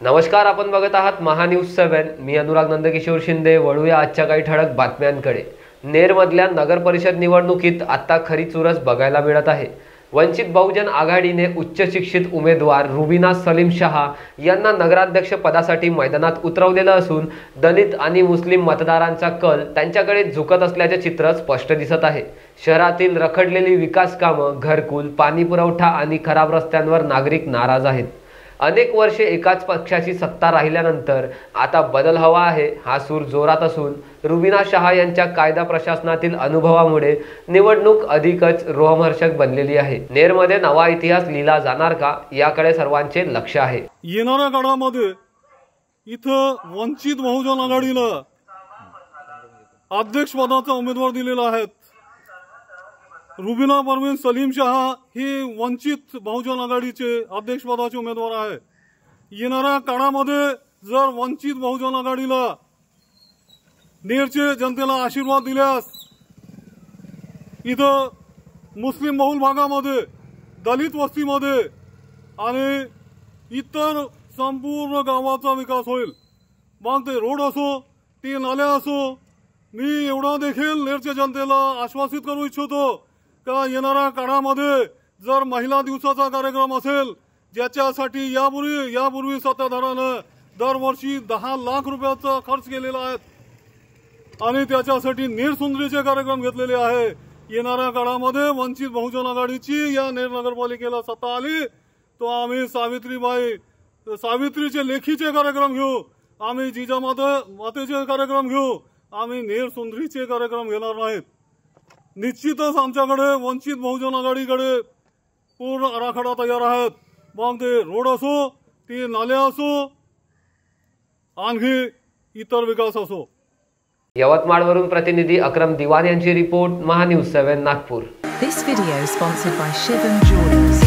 नमस्कार, आपण बघत आहात महान्यूज 7। मी अनुराग नंदकिशोर शिंदे। वळूया आजच्या काही ठळक बातम्यांकडे। नेरमधल्या नगर परिषद निवडणुकीत आता खरी चुरस बघायला मिळत आहे। वंचित बहुजन आघाडीने उच्च शिक्षित उमेदवार रुबीना सलीम शाह यांना नगराध्यक्ष पदासाठी मैदानात उतरवलेलं असून दलित आणि मुस्लिम मतदारांचा कल त्यांच्याकडे झुकत असल्याचे चित्र स्पष्ट दिसत आहे। शहरातील रखडलेली विकास कामं, घरकुल, पाणी पुरवठा आणि खराब रस्त्यांवर नागरिक नाराज आहेत। अनेक वर्षे एकाच पक्षाची सत्ता राहिल्यानंतर आता बदल हवा आहे हा सूर जोरात असून रुबीना शाह यांच्या कायदा प्रशासनातील अनुभवामुळे निवडणूक अधिकच रोमहर्षक बनलेली आहे। नेरमध्ये नवा इतिहास लिहिला जाणार का याकडे सर्वांचे लक्ष आहे। येणाऱ्या काळामध्ये इथं वंचित बहुजन आघाडीला अध्यक्ष पदाचा उमेदवार दिलेला आहे। रुबीना परवीन सलीम शाह ही वंचित बहुजन आघाडीचे अध्यक्ष पदाचे उमेदवार आहे। येणाऱ्या काळामध्ये जर वंचित बहुजन आघाडीला नेरचे जनतेला आशीर्वाद दिल्यास इथं मुस्लिम बहुल भागामध्ये, दलित वस्तीमध्ये आणि इतर संपूर्ण गावाचा विकास होईल। मग ते रोड असो, ते नाल्या असो, मी एवढा देखील नेरच्या जनतेला आश्वासित करू इच्छितो का येणाऱ्या काळामध्ये जर महिला दिवसाचा कार्यक्रम असेल, ज्याच्यासाठी यापूर्वी सत्ताधाऱ्यानं दरवर्षी 10 लाख रुपयाचा खर्च केलेला आहे आणि त्याच्यासाठी नेर सुंदरीचे कार्यक्रम घेतलेले आहे। येणाऱ्या काळामध्ये वंचित बहुजन आघाडीची या नेर नगरपालिकेला सत्ता आली तो आम्ही सावित्रीचे लेखीचे कार्यक्रम घेऊ, आम्ही जिजामातेचे कार्यक्रम घेऊ, आम्ही नेर सुंदरीचे कार्यक्रम घेणार नाहीत। निश्चितच आमच्याकडे वंचित बहुजन आघाडीकडे पूर्ण आराखडा तयार आहेत। मग ते रोड असो, ते नाले असो, आणखी इतर विकास असो। यवतमाळवरून प्रतिनिधी अक्रम दिवान यांची report, Mahanews 7 Nagpur. This video is sponsored by Shivam Jewelers.